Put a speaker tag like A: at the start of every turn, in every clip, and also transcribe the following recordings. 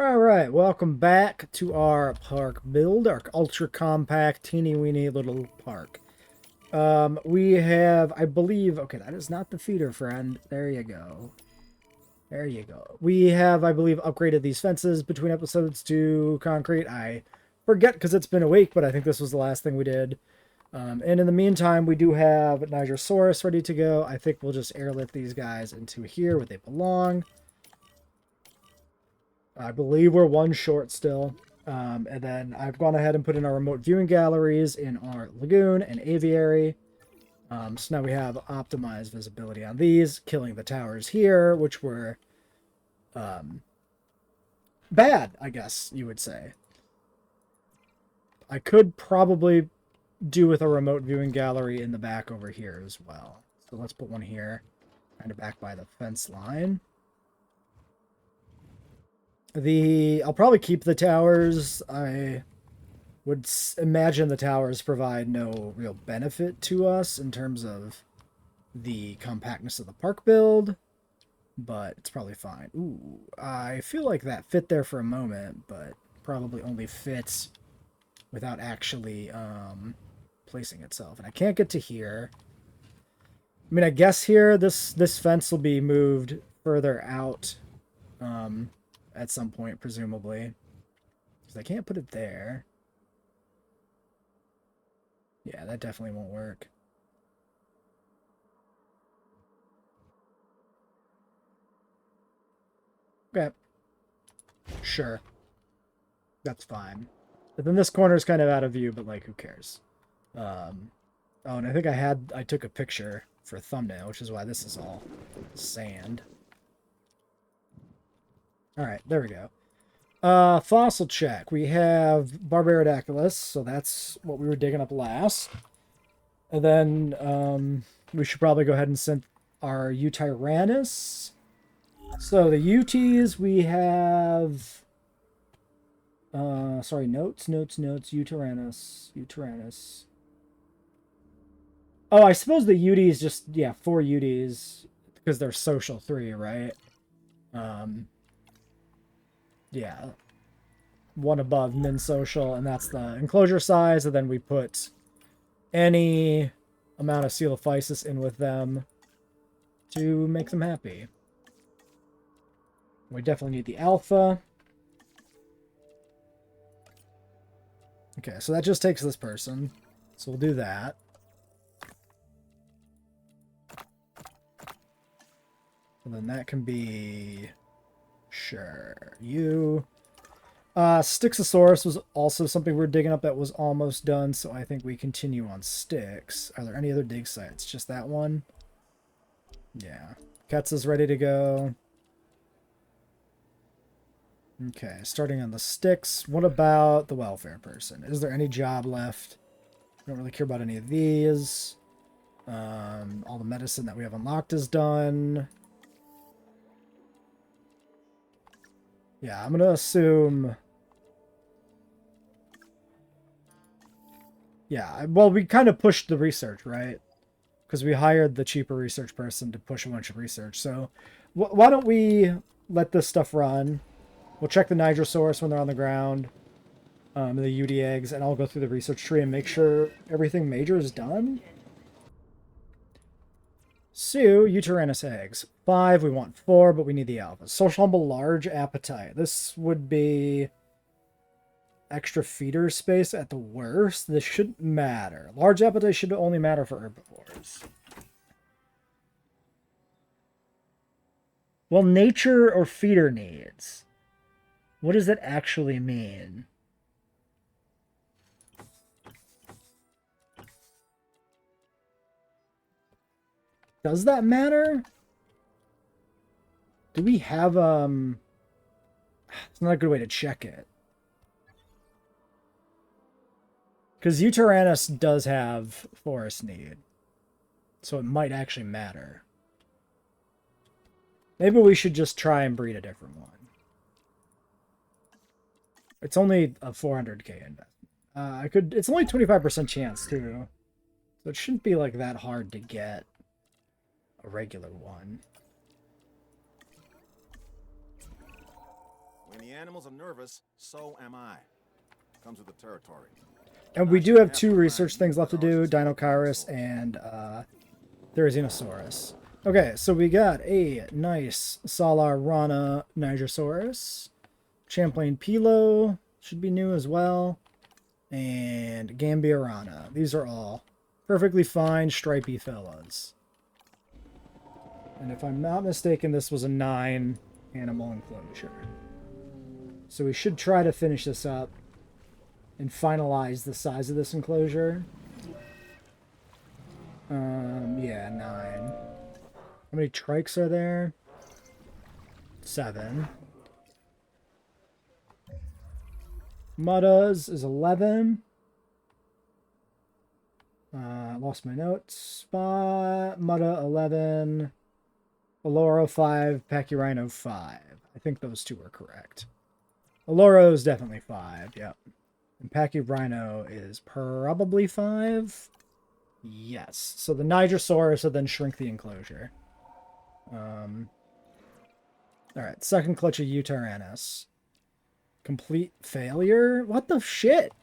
A: Alright, welcome back to our park build, our ultra compact, teeny weeny little park. We have, I believe, okay, that is not the feeder, friend. There you go. There you go. We have, I believe, upgraded these fences between episodes to concrete. I forget because it's been a week, but I think this was the last thing we did. And in the meantime, we do have Nigersaurus ready to go. I think we'll just airlift these guys into here where they belong. I believe we're one short still. And then I've gone ahead and put in our remote viewing galleries in our lagoon and aviary. So now we have optimized visibility on these, killing the towers here, which were bad, I guess you would say. I could probably do with a remote viewing gallery in the back over here as well. So let's put one here, kind of back by the fence line. I'll probably keep the towers. I would imagine the towers provide no real benefit to us in terms of the compactness of the park build, but it's probably fine. Ooh, I feel like that fit there for a moment, but probably only fits without actually placing itself. And I can't get to here. I mean, I guess here this fence will be moved further out at some point, presumably. Because I can't put it there. Yeah, that definitely won't work. Okay. Sure. That's fine. But then this corner is kind of out of view, but like, who cares? Oh, and I think I took a picture for a thumbnail, which is why this is all sand. Alright, there we go. Fossil check. We have Barbaridactylus, so that's what we were digging up last. And then we should probably go ahead and send our Utyrannus. So the Utys we have... sorry, notes, Utyrannus. Oh, I suppose the Utys just, yeah, 4 Utys, because they're social 3, right? Yeah, one above min social, and that's the enclosure size, and then we put any amount of Coelophysis in with them to make them happy. We definitely need the alpha. Okay, so that just takes this person, so we'll do that. And then that can be... Sure. You. Styxosaurus was also something we're digging up that was almost done, so I think we continue on Styx. Are there any other dig sites? Just that one? Yeah. Ketz ready to go. Okay, starting on the Styx. What about the welfare person? Is there any job left? I don't really care about any of these. All the medicine that we have unlocked is done. Yeah, I'm going to assume... Yeah, well, we kind of pushed the research, right? Because we hired the cheaper research person to push a bunch of research. So why don't we let this stuff run? We'll check the Nigersaurus when they're on the ground. The Yuty eggs, and I'll go through the research tree and make sure everything major is done. So, Utyrannus eggs. 5, we want 4, but we need the alpha. Social humble, large appetite. This would be extra feeder space at the worst. This shouldn't matter. Large appetite should only matter for herbivores. Well, nature or feeder needs. What does that actually mean? Does that matter? Do we have, it's not a good way to check it. Because Utyrannus does have forest need. So it might actually matter. Maybe we should just try and breed a different one. It's only a 400k investment. It's only 25% chance, too. So it shouldn't be, like, that hard to get a regular one.
B: When the animals are nervous, so am I. Comes with the territory.
A: And we do have 2 research things left to do, Dinochirus and Therizinosaurus. Okay, so we got a nice Salarana Nigersaurus. Champlain Pilo should be new as well. And Gambiarana. These are all perfectly fine stripy fellas. And if I'm not mistaken, this was a 9 animal enclosure. So we should try to finish this up and finalize the size of this enclosure. Yeah, 9. How many trikes are there? 7. Muddas is 11. Lost my notes. Spot. Mutta 11. Oloro 5. Pachyrhino 5. I think those 2 are correct. Oloro is definitely 5. Yep. And Pachyrhino is probably 5. Yes. So the Nigersaurus will then shrink the enclosure. Alright, second clutch of Utaranus. Complete failure? What the shit?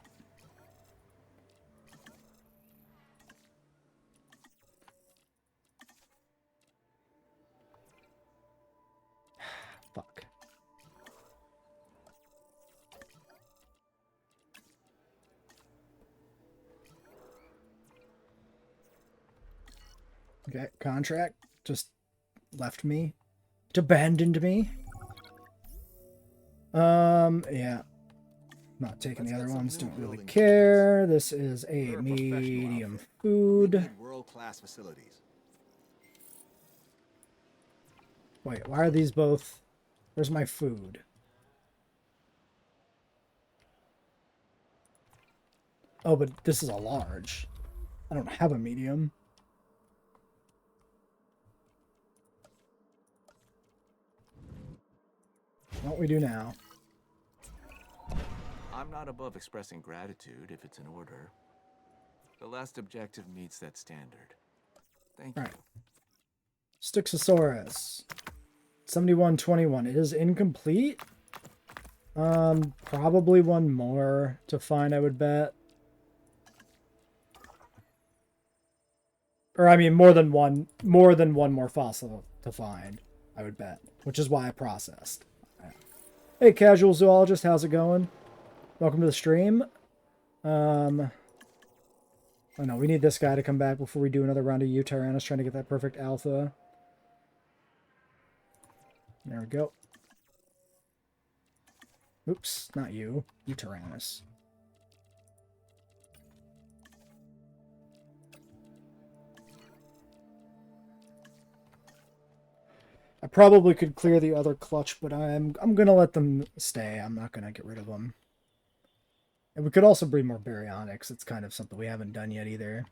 A: Fuck. Okay, contract just left me. It abandoned me. Yeah. Not taking the other ones, don't really care. This is a medium food.
B: World-class facilities.
A: Wait, why are these both? Where's my food? Oh, but this is a large. I don't have a medium. What we do now?
C: I'm not above expressing gratitude if it's in order. The last objective meets that standard. Thank you.
A: Styxosaurus. 7121. It is incomplete. Probably one more to find, I would bet. Or I mean more than one more fossil to find, I would bet. Which is why I processed. Hey casual zoologist, how's it going? Welcome to the stream. Oh no, we need this guy to come back before we do another round of Utaranus, trying to get that perfect alpha. There we go. Oops, not you. Utaranus. I probably could clear the other clutch, but I'm gonna let them stay. I'm not gonna get rid of them. And we could also breed more baryonyx. It's kind of something we haven't done yet either.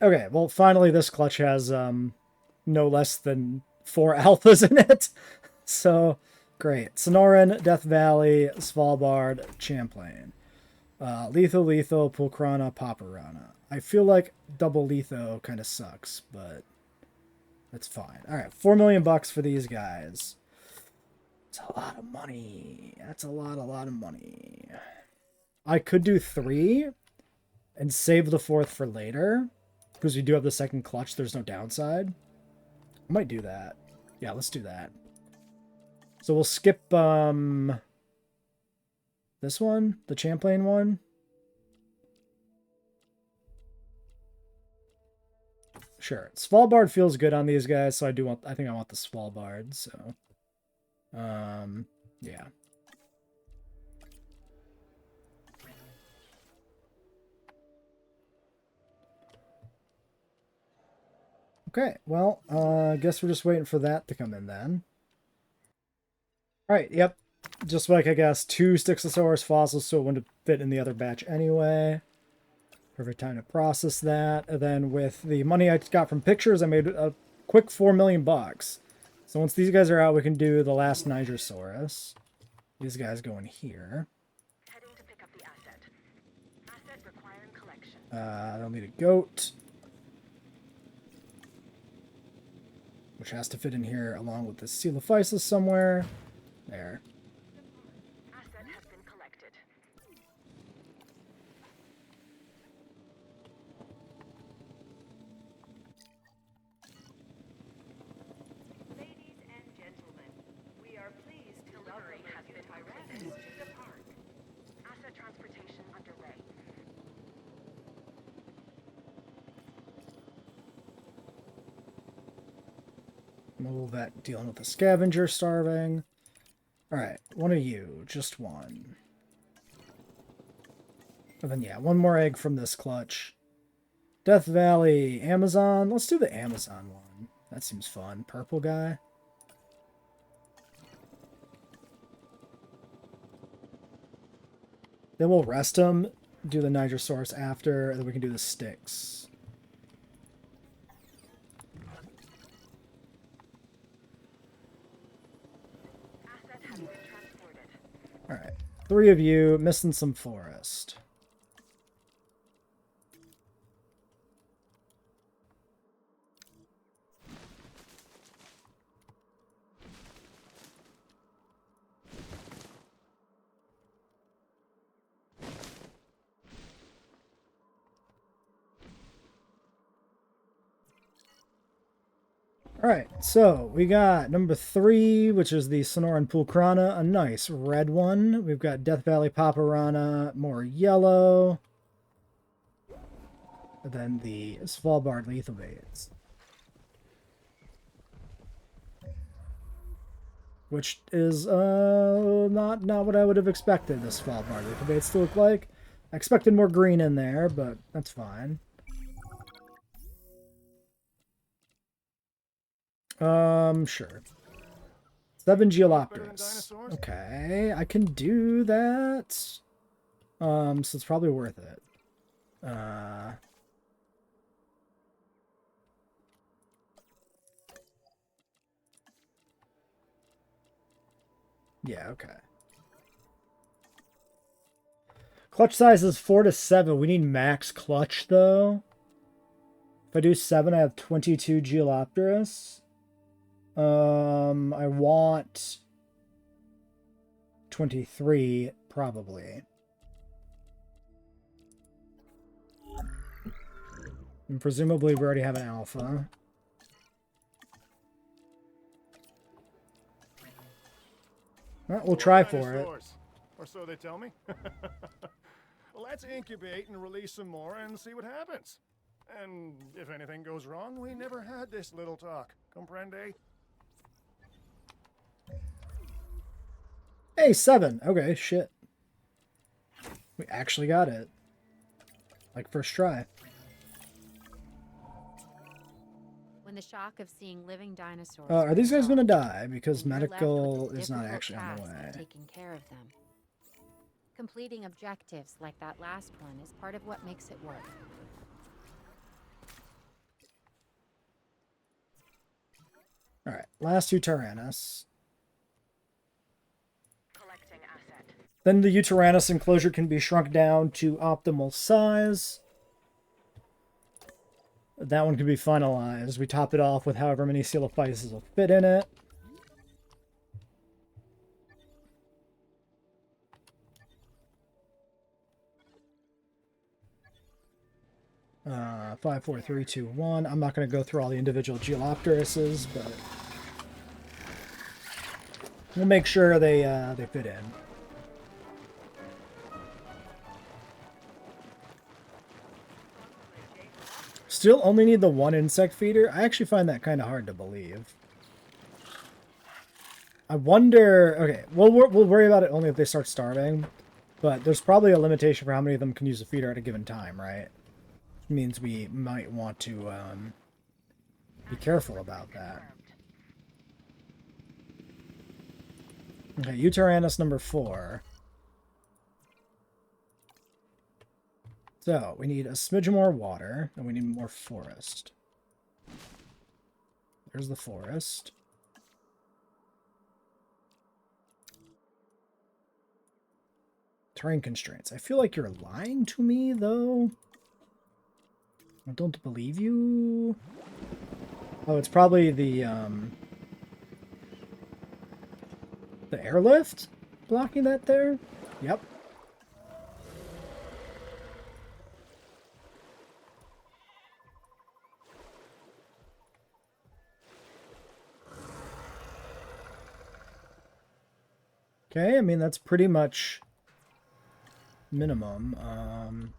A: Okay, well, finally this clutch has no less than 4 alphas in it. So, great. Sonoran, Death Valley, Svalbard, Champlain. Letho, Pulcrana, Paparana. I feel like double Letho kind of sucks, but that's fine. Alright, $4 million for these guys. That's a lot of money. That's a lot of money. I could do 3 and save the 4th for later, because we do have the second clutch. There's no downside. I might do that. Yeah, let's do that. So we'll skip this one, the Champlain one. Sure. Svalbard feels good on these guys, so I think I want the Svalbard, so yeah. Okay, well, I guess we're just waiting for that to come in then. Alright, yep. Just like, I guess, 2 Styxosaurus fossils, so it wouldn't fit in the other batch anyway. Perfect time to process that. And then with the money I got from pictures, I made a quick $4 million. So once these guys are out, we can do the last Nigersaurus. These guys go in here.
D: Heading to pick up the asset. Asset requiring collection.
A: They'll need a goat. which has to fit in here along with the Coelophysis somewhere. There.
D: Asset has been collected.
E: Ladies and gentlemen, we are pleased to
D: Delivery
E: welcome
D: has been
E: Yuty
D: completed.
E: to the park.
D: Asset transportation underway.
A: Mobile vet dealing with the scavenger starving. Alright, one of you. Just one. And then, yeah, one more egg from this clutch. Death Valley, Amazon. Let's do the Amazon one. That seems fun. Purple guy. Then we'll rest him, do the Nitrosaurus after, and then we can do the sticks.
D: Asset has been transported.
A: Alright. 3 of you, missing some forest. Alright, so we got number 3, which is the Sonoran Pulcrana, a nice red one. We've got Death Valley Paparana, more yellow. And then the Svalbard Lethal Baits. Which is not what I would have expected the Svalbard Lethal Baits to look like. I expected more green in there, but that's fine. Sure. 7 Geolopterus. Okay, I can do that. So it's probably worth it. Yeah, okay. Clutch size is 4 to 7. We need max clutch, though. If I do 7, I have 22 Geolopterus. I want 23, probably. And presumably we already have an alpha. Well, we'll try for it.
F: Or so they tell me. Let's incubate and release some more and see what happens. And if anything goes wrong, we never had this little talk. Comprende?
A: Hey, 7. Okay, shit. We actually got it. Like, first try.
G: When the shock of seeing living dinosaurs.
A: Are these guys gonna
G: resolved,
A: die? Because
G: and you're left with
A: medical
G: the
A: is not
G: difficult
A: actually on the
G: task of
A: way.
G: taking care of them. Completing objectives like that last one is part of what makes it work.
A: Alright, last 2 Tyrannus.
D: Collecting asset.
A: Then the Utyrannus enclosure can be shrunk down to optimal size. That one can be finalized. We top it off with however many Coelophysis will fit in it. Five, four, three, two, one. I'm not going to go through all the individual Geolopteruses, but we'll make sure they fit in. Still only need the 1 insect feeder? I actually find that kind of hard to believe. I wonder... Okay, we'll worry about it only if they start starving. But there's probably a limitation for how many of them can use a feeder at a given time, right? Which means we might want to be careful about that. Okay, Utyrannus number 4. So, we need a smidge more water, and we need more forest. There's the forest. Terrain constraints. I feel like you're lying to me, though. I don't believe you. Oh, it's probably the airlift blocking that there? Yep. Okay, I mean, that's pretty much minimum.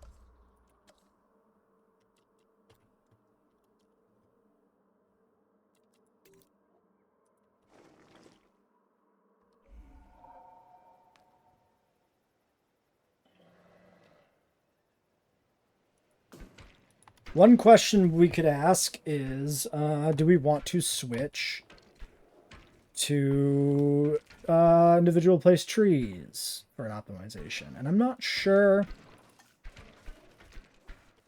A: One question we could ask is, do we want to switch to individual place trees for an optimization? And I'm not sure.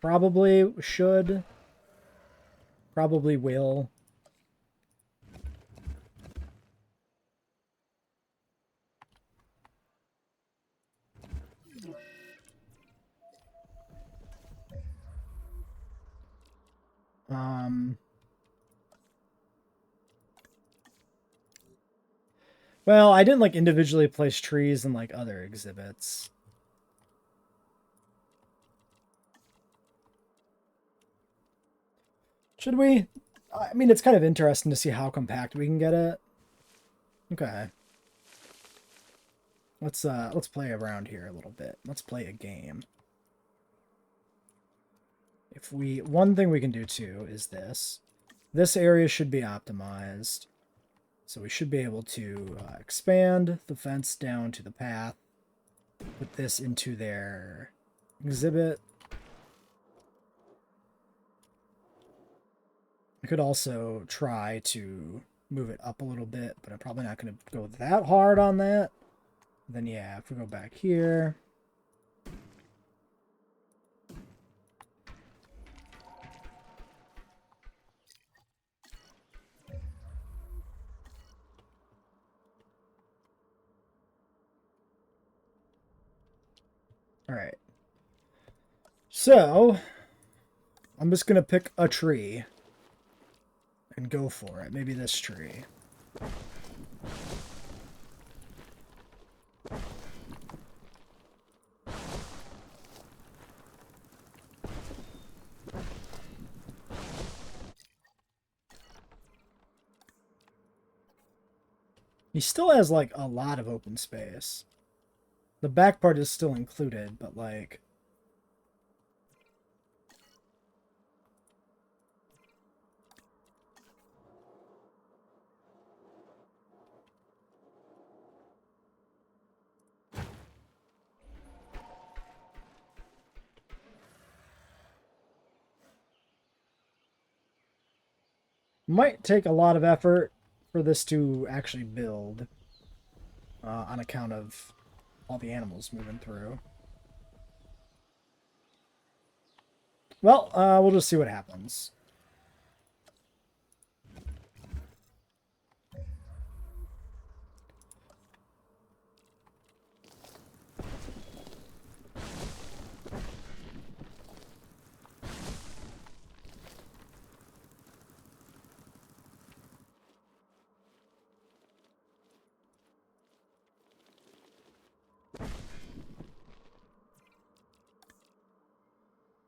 A: Probably should. Probably will. Well, I didn't like individually place trees in like other exhibits. Should we? I mean, it's kind of interesting to see how compact we can get it. Okay. Let's play around here a little bit. Let's play a game. If we, one thing we can do too is this. This area should be optimized. So we should be able to expand the fence down to the path. Put this into their exhibit. I could also try to move it up a little bit, but I'm probably not going to go that hard on that. Then yeah, if we go back here. All right. So, I'm just going to pick a tree and go for it. Maybe this tree. He still has, like, a lot of open space. The back part is still included, but, like... Might take a lot of effort for this to actually build on account of all the animals moving through. Well, we'll just see what happens.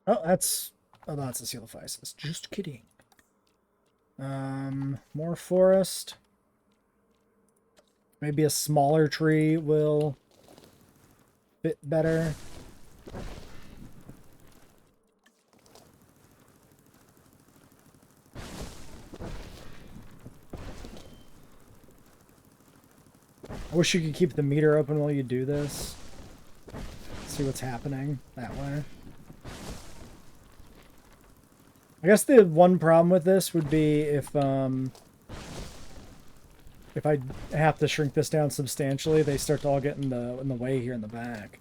A: Oh, that's a coelophysis. Just kidding. More forest. Maybe a smaller tree will fit better. I wish you could keep the meter open while you do this. See what's happening that way. I guess the one problem with this would be if I have to shrink this down substantially, they start to all get in the way here in the back.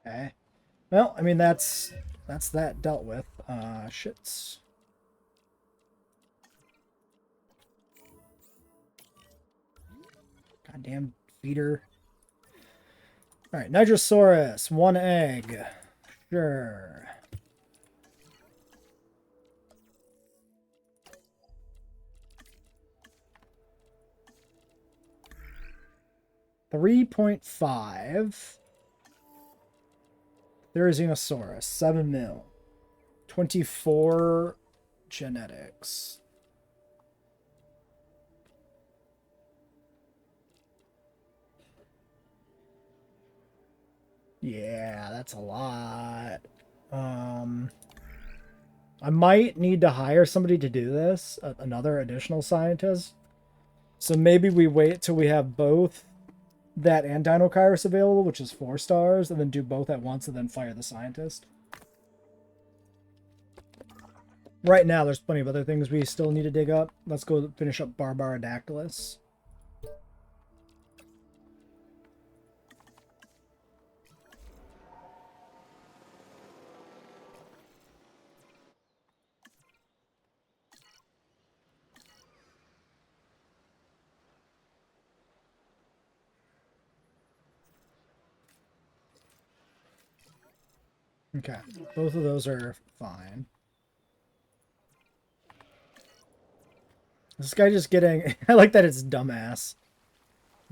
A: Okay. Well, I mean that's that dealt with. Shits. Goddamn feeder. Alright, Nigrosaurus, 1 egg. Sure. $3.5. Therizinosaurus, 7 mil. 24 genetics. Yeah, that's a lot. I might need to hire somebody to do this, another additional scientist. So maybe we wait till we have both that and Dinochirus available, which is 4 stars, and then do both at once and then fire the scientist. Right now, there's plenty of other things we still need to dig up. Let's go finish up Barbarodactylus. Okay, both of those are fine. This guy just getting... I like that it's dumbass.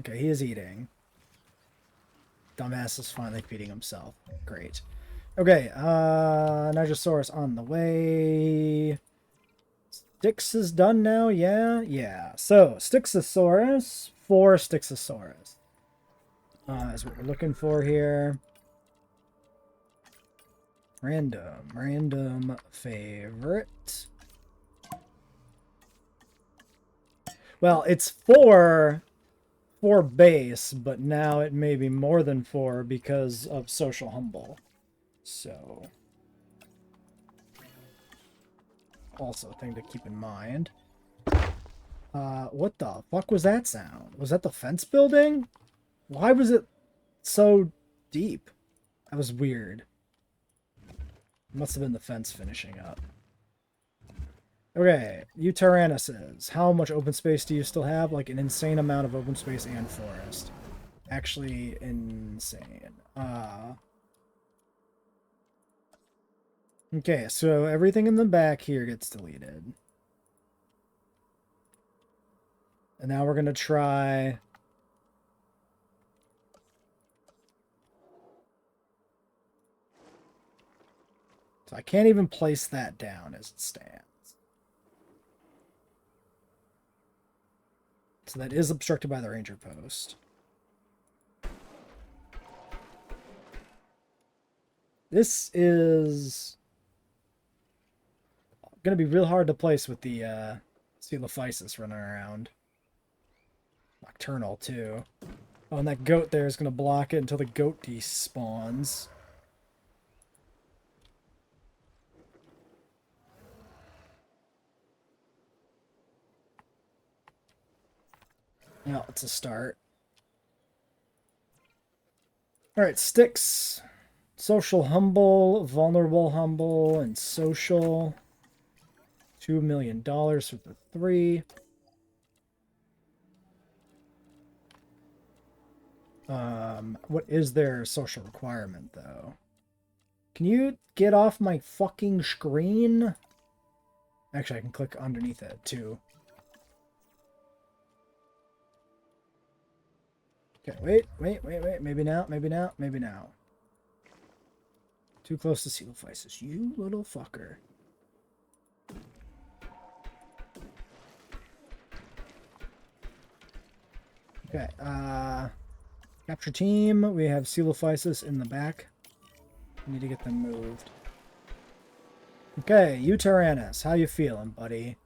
A: Okay, he is eating. Dumbass is finally feeding himself. Great. Okay, Nigrosaurus on the way. Styx is done now, yeah? Yeah. So, Styxosaurus, 4 Styxosaurus. Is what we're looking for here. Random favorite. Well, it's 4 base, but now it may be more than 4 because of Social Humble. So, also a thing to keep in mind. What the fuck was that sound? Was that the fence building? Why was it so deep? That was weird. Must have been the fence finishing up. Okay, Eutyrannuses. How much open space do you still have? Like an insane amount of open space and forest. Actually insane. Okay, so everything in the back here gets deleted. And now we're going to try... So I can't even place that down as it stands. So that is obstructed by the ranger post. This is going to be real hard to place with the Coelophysis running around. Nocturnal, too. Oh, and that goat there is going to block it until the goat despawns. Well, it's a start. Alright, Styx. Social Humble, Vulnerable Humble, and Social. $2 million for the 3. What is their social requirement, though? Can you get off my fucking screen? Actually, I can click underneath it, too. Okay, wait. Maybe now. Too close to Coelophysis. You little fucker. Okay, capture team. We have Coelophysis in the back. We need to get them moved. Okay, Eutyranus. How you feeling, buddy?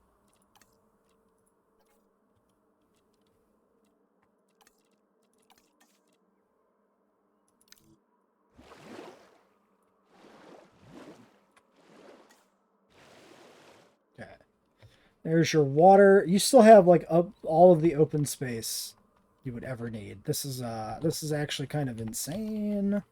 A: Okay. There's your water. You still have like all of the open space you would ever need. This is actually kind of insane.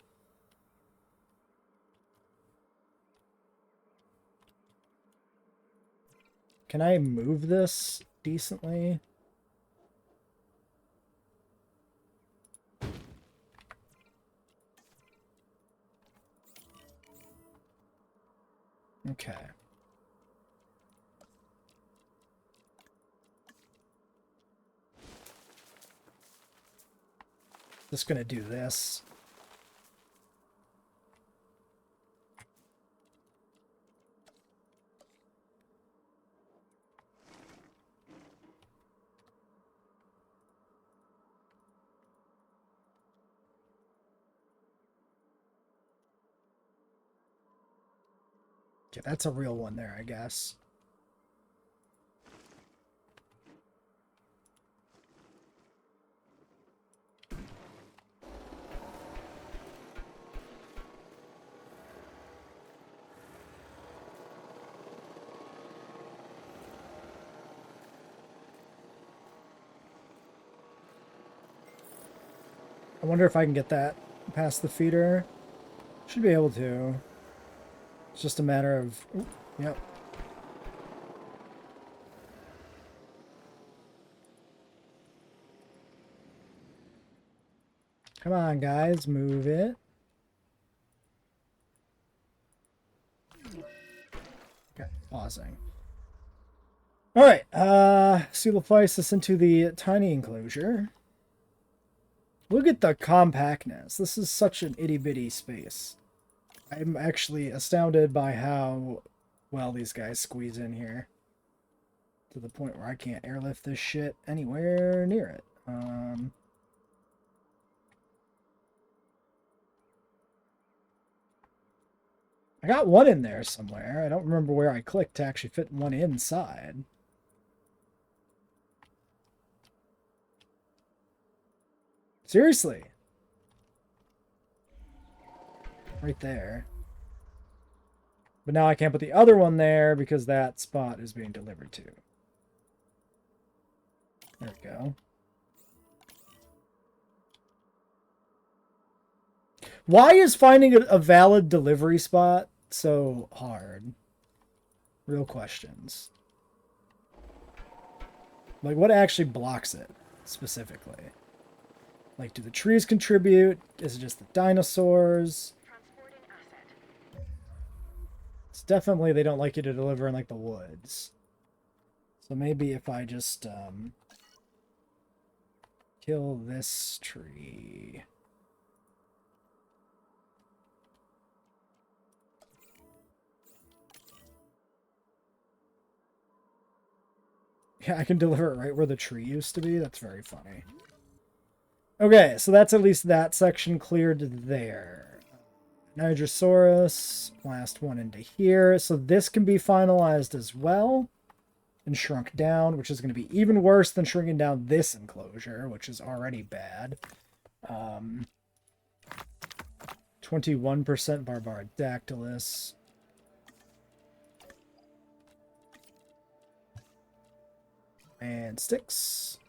A: Can I move this decently? Okay. Just gonna do this. Okay, that's a real one there, I guess. I wonder if I can get that past the feeder. Should be able to. It's just a matter of... Ooh, yep. Come on, guys. Move it. Okay, pausing. Alright, so we'll place this into the tiny enclosure. Look at the compactness. This is such an itty-bitty space. I'm actually astounded by how well these guys squeeze in here. To the point where I can't airlift this shit anywhere near it. I got one in there somewhere. I don't remember where I clicked to actually fit one inside. Seriously. Right there. But now I can't put the other one there because that spot is being delivered to. There we go. Why is finding a valid delivery spot so hard? Real questions. Like, what actually blocks it, specifically? Like, do the trees contribute? Is it just the dinosaurs? It's definitely they don't like you to deliver in, like, the woods. So maybe if I just, kill this tree... Yeah, I can deliver it right where the tree used to be. That's very funny. Okay, so that's at least that section cleared there. Nigrosaurus, last one into here. So this can be finalized as well and shrunk down, which is going to be even worse than shrinking down this enclosure, which is already bad. 21% Barbaridactylus. And sticks.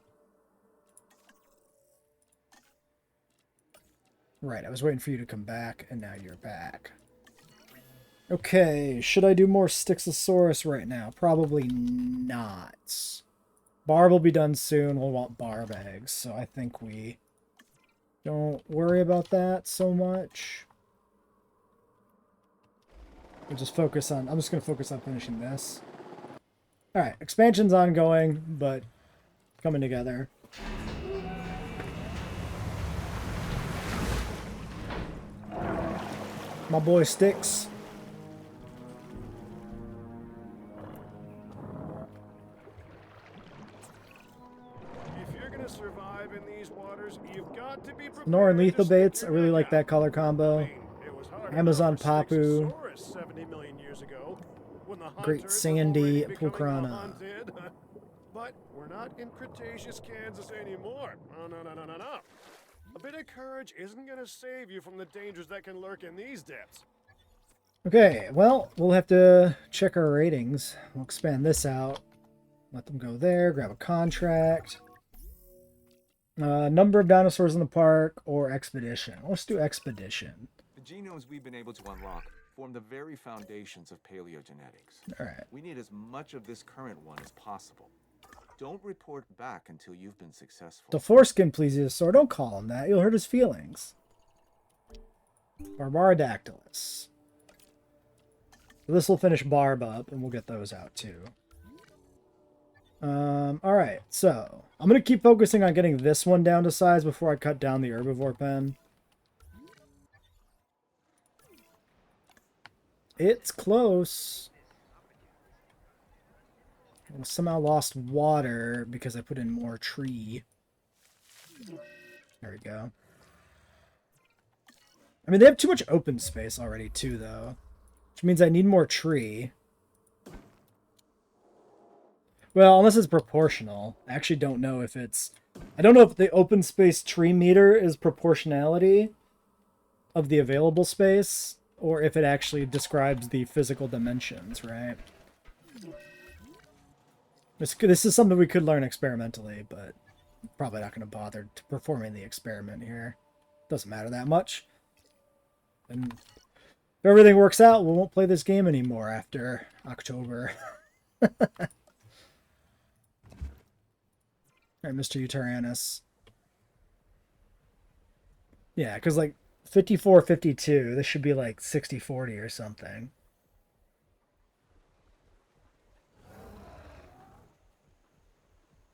A: Right, I was waiting for you to come back, and now you're back. Okay, should I do more Stixosaurus right now? Probably not. Barb will be done soon. We'll want barb eggs, so I think we don't worry about that so much. We'll just focus on... I'm just going to focus on finishing this. Alright, expansion's ongoing, but coming together. My boy Sticks.
F: If you're gonna survive in these waters, you've got to be prepared.
A: Northern lethal
F: to
A: baits.
F: stick
A: I
F: your
A: really
F: neck
A: like that
F: out.
A: color combo.
F: I mean, it was hard
A: Amazon
F: enough for
A: Papu.
F: Styxosaurus 70 million years ago, when the
A: Great
F: hunters were
A: Sandy
F: already becoming
A: Pulcrana.
F: the hunted. But we're not in Cretaceous Kansas anymore. Oh, no. A bit of courage isn't going to save you from the dangers that can lurk in these depths.
A: Okay, well, we'll have to check our ratings. We'll expand this out. Let them go there. Grab a contract. Number of dinosaurs in the park or expedition. Let's do expedition.
C: The genomes we've been able to unlock form the very foundations of paleogenetics.
A: All right.
C: We need as much of this current one as possible. Don't report back until you've been successful.
A: The foreskin pleases, so don't call him that. You'll hurt his feelings. Barbaridactylus. This will finish Barb up, and we'll get those out too. Alright, so I'm going to keep focusing on getting this one down to size before I cut down the herbivore pen. It's close. I somehow lost water because I put in more tree. There we go. I mean, they have too much open space already too, though. Which means I need more tree. Well, unless it's proportional. I actually don't know if it's... I don't know if the open space tree meter is proportionality of the available space, or if it actually describes the physical dimensions, right? This is something we could learn experimentally, but probably not going to bother performing the experiment here. Doesn't matter that much. And if everything works out, we won't play this game anymore after October. Alright, Mr. Uteranus. Yeah, because like 54-52, this should be like 60-40 or something.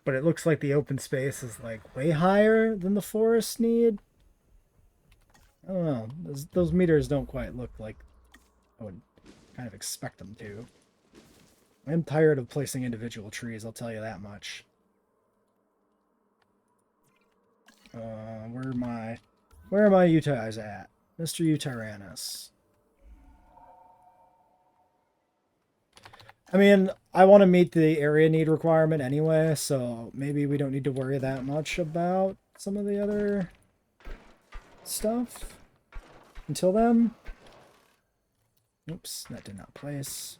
A: But it looks like the open space is like way higher than the forests need. I don't know. Those meters don't quite look like I would kind of expect them to. I'm tired of placing individual trees, I'll tell you that much. Where are my Yuty's at? Mr. Uteranus. I mean, I want to meet the area need requirement anyway, so maybe we don't need to worry that much about some of the other stuff until then. Oops, that did not place.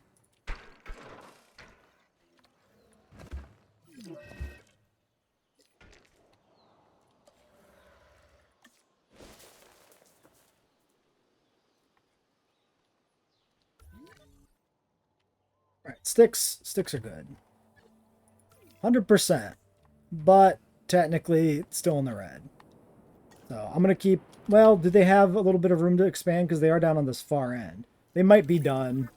A: Alright, sticks are good. 100%. But technically it's still in the red. So I'm going to keep... Well, do they have a little bit of room to expand? Because they are down on this far end. They might be done.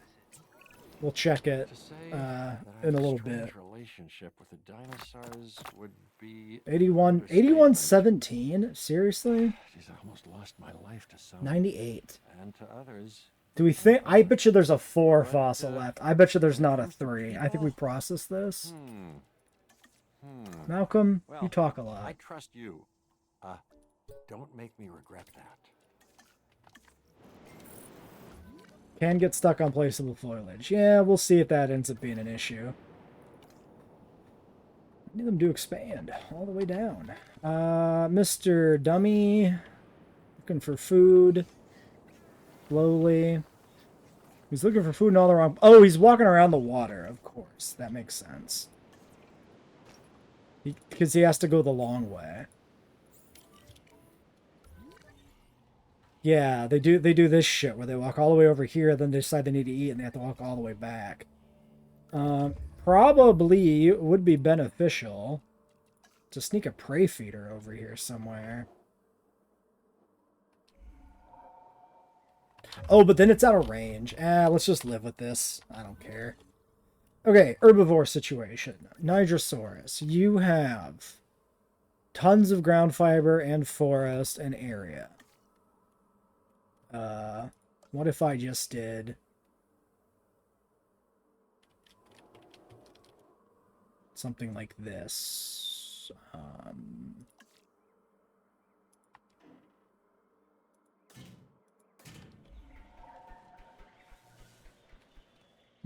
A: We'll check it in a little bit.
H: Relationship with the dinosaurs would be
A: 81-17? Seriously?
H: Jeez, I almost lost my life to some.
A: 98.
H: And to others.
A: Do we think... I bet you there's a 4 fossil left. I bet you there's not a 3. I think we processed this. Malcolm,
H: Well,
A: you talk a lot.
H: I trust you. Don't make me regret that.
A: Can get stuck on placeable foliage. Yeah, we'll see if that ends up being an issue. I need them to expand all the way down. Mr. Dummy. Looking for food. Slowly. He's looking for food in all the wrong... Oh, he's walking around the water, of course. That makes sense. Because he has to go the long way. Yeah, they do this shit where they walk all the way over here, then they decide they need to eat, and they have to walk all the way back. Probably would be beneficial to sneak a prey feeder over here somewhere. Oh, but then it's out of range. Let's just live with this. I don't care. Okay, herbivore situation. Nigrosaurus, you have tons of ground fiber and forest and area. What if I just did something like this?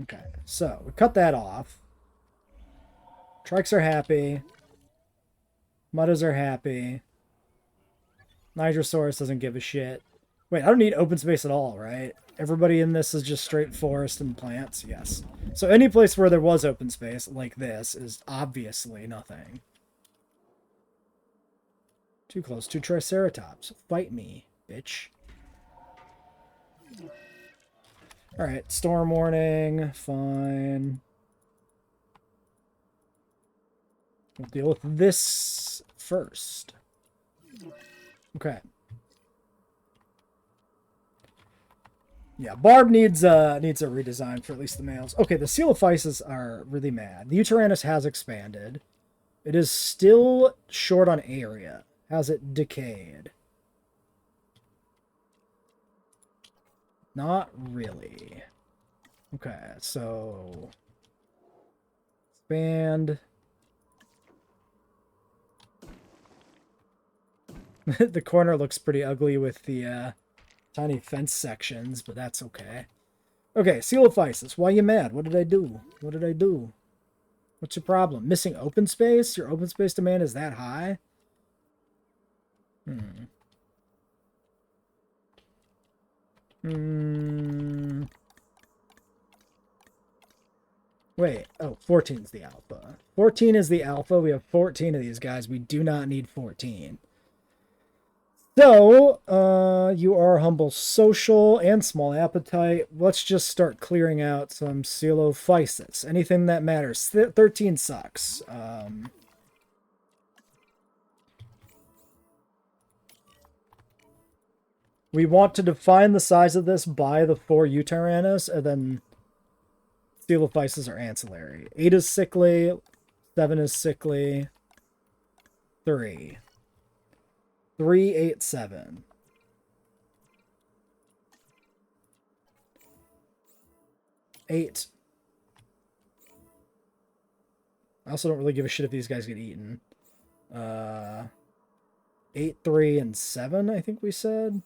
A: Okay, so we cut that off. Trikes are happy. Muddas are happy. Nigrosaurus doesn't give a shit. Wait, I don't need open space at all, right? Everybody in this is just straight forest and plants? Yes. So any place where there was open space, like this, is obviously nothing. Too close to Triceratops. Fight me, bitch. Alright, storm warning. Fine. We'll deal with this first. Okay. Yeah, Barb needs a redesign for at least the males. Okay, the Coelophysis are really mad. The Uranus has expanded. It is still short on area. Has it decayed? Not really. Okay, so expand. The corner looks pretty ugly with the tiny fence sections, but that's okay. Okay, Coelophysis, why you mad? What did I do? What did I do? What's your problem? Missing open space? Your open space demand is that high? Wait, oh, 14 is the alpha. 14 is the alpha. We have 14 of these guys. We do not need 14. So, you are humble social and small appetite. Let's just start clearing out some Coelophysis. Anything that matters. 13 sucks. We want to define the size of this by the 4 Uranus, and then Coelophysis are ancillary. 8 is sickly, 7 is sickly, 3. 3, 8, 7. 8. I also don't really give a shit if these guys get eaten. 8, 3, and 7, I think we said.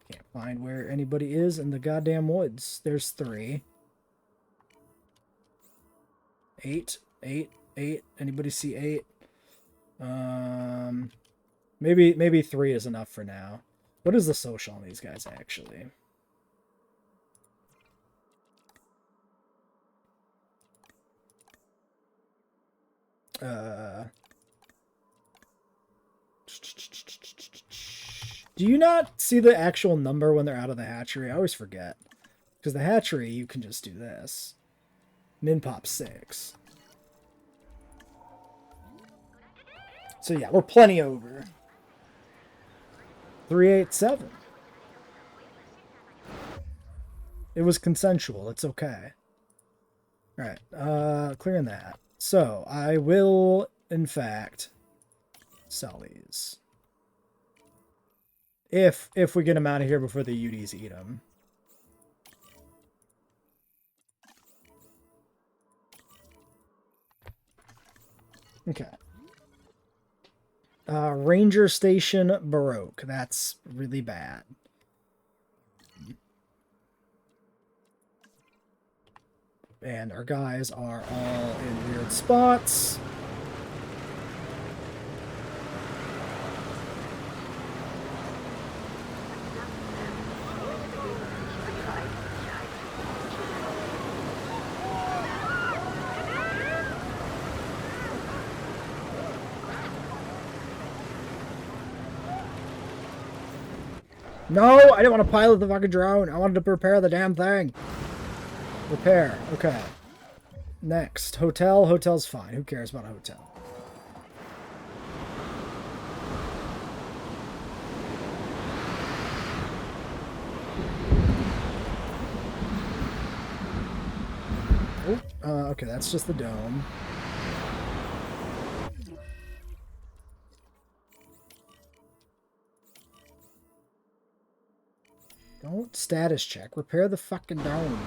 A: Can't find where anybody is in the goddamn woods. There's 3. 8, 8, 8. Anybody see 8? Maybe 3 is enough for now. What is the social on these guys, actually? Do you not see the actual number when they're out of the hatchery? I always forget. Because the hatchery, you can just do this. Min pop 6. So yeah, we're plenty over. 387. It was consensual. It's okay. Alright, clearing that. So, I will, in fact, sell these. If we get them out of here before the Yuties eat them. Okay. Ranger Station Baroque. That's really bad. And our guys are all in weird spots. No, I didn't want to pilot the fucking drone. I wanted to repair the damn thing. Repair. Okay. Next. Hotel. Hotel's fine. Who cares about a hotel? Oh, okay, that's just the dome. Don't status check. Repair the fucking dome.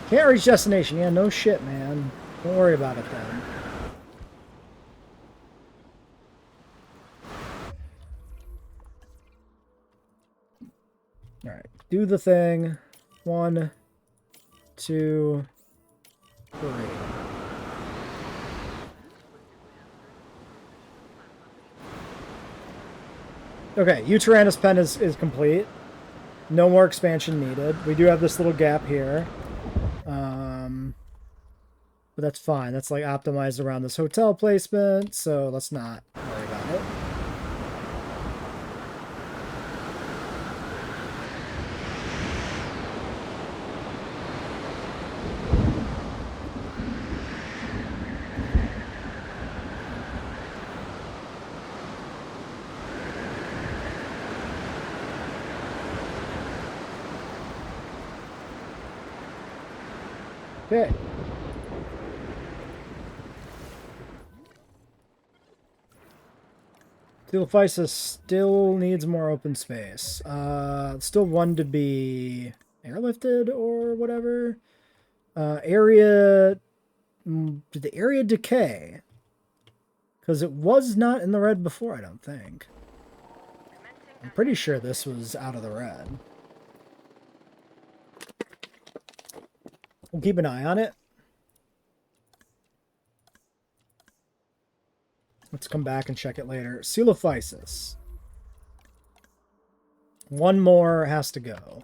A: Can't reach destination. Yeah, no shit, man. Don't worry about it then. Alright. Do the thing. 1, 2, 3. Okay, Uteranus pen is complete. No more expansion needed. We do have this little gap here. But that's fine. That's like optimized around this hotel placement, so let's not worry about it. Okay. Theophysis still needs more open space. Still one to be airlifted or whatever. Area... Did the area decay? Because it was not in the red before, I don't think. I'm pretty sure this was out of the red. We'll keep an eye on it. Let's come back and check it later. Coelophysis. One more has to go.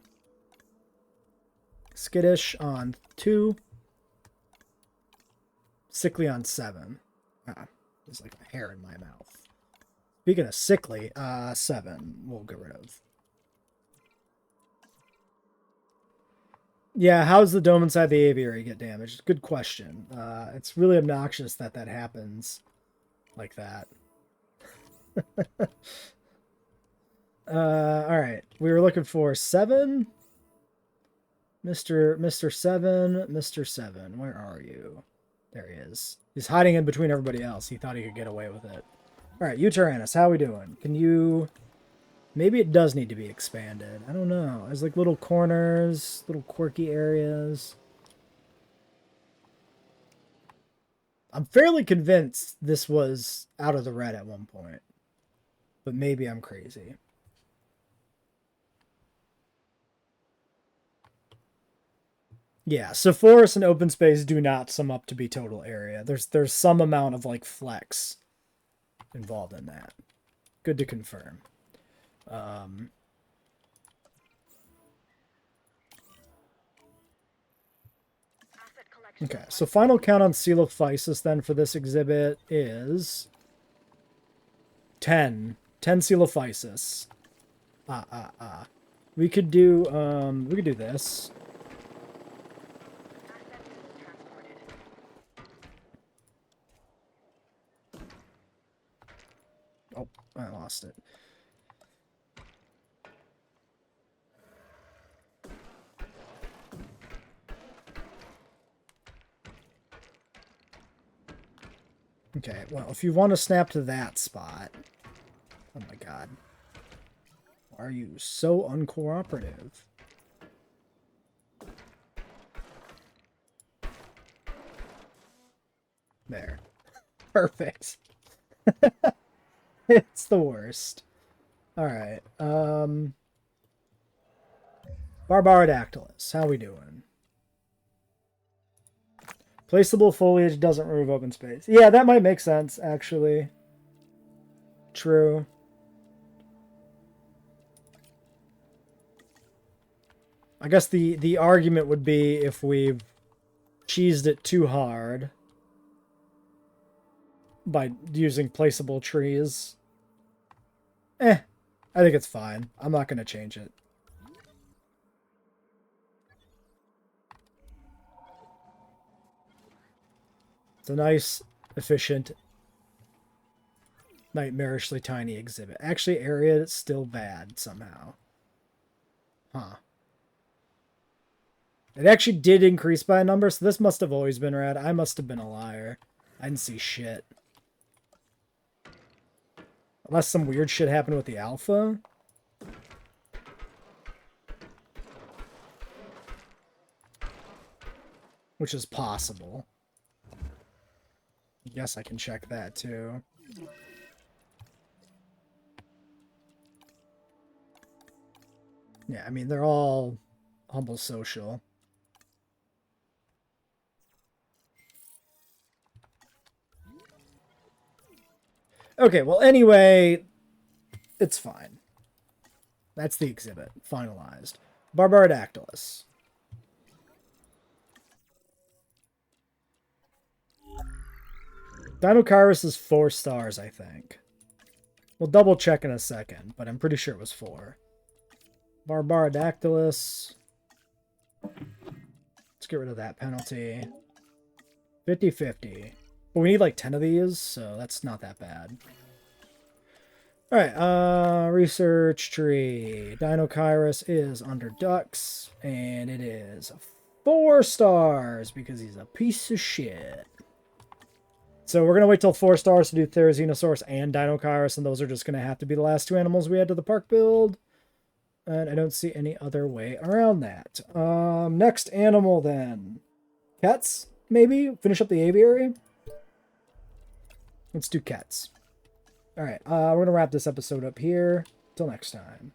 A: Skittish on 2. Sickly on 7. Ah, there's like a hair in my mouth. Speaking of sickly, 7 we'll get rid of. Yeah, how's the dome inside the aviary get damaged? Good question. It's really obnoxious that that happens like that. Alright. We were looking for 7. Mr. 7. Mr. 7. Where are you? There he is. He's hiding in between everybody else. He thought he could get away with it. Alright, Uteranus, how we doing? Can you... Maybe it does need to be expanded. I don't know. There's like little corners, little quirky areas. I'm fairly convinced this was out of the red at one point. But maybe I'm crazy. Yeah, so forest and open space do not sum up to be total area. There's some amount of like flex involved in that. Good to confirm. Okay, so final count on Coelophysis then for this exhibit is 10. 10 Coelophysis. We could do this. Oh, I lost it. Okay, well, if you want to snap to that spot... Oh my god. Why are you so uncooperative? There. Perfect. It's the worst. Alright, Barbarodactylus, how we doing? Placeable foliage doesn't remove open space. Yeah, that might make sense, actually. True. I guess the argument would be if we've cheesed it too hard by using placeable trees. I think it's fine. I'm not going to change it. It's a nice, efficient, nightmarishly tiny exhibit. Actually, area is still bad somehow. Huh. It actually did increase by a number, so this must have always been red. I must have been a liar. I didn't see shit. Unless some weird shit happened with the alpha. Which is possible. I guess I can check that too. Yeah, I mean, they're all humble social. Okay, well, anyway, it's fine. That's the exhibit. Finalized. Barbaridactylus. Dinokairos is 4 stars, I think. We'll double check in a second, but I'm pretty sure it was 4. Barbaridactylus. Let's get rid of that penalty. 50-50. But we need like 10 of these, so that's not that bad. Alright, research tree. Dinokairos is under ducks, and it is 4 stars because he's a piece of shit. So we're going to wait till 4 stars to do Therizinosaurus and Dinokairos, and those are just going to have to be the last 2 animals we add to the park build. And I don't see any other way around that. Next animal then. Cats, maybe? Finish up the aviary? Let's do cats. Alright, we're going to wrap this episode up here. Till next time.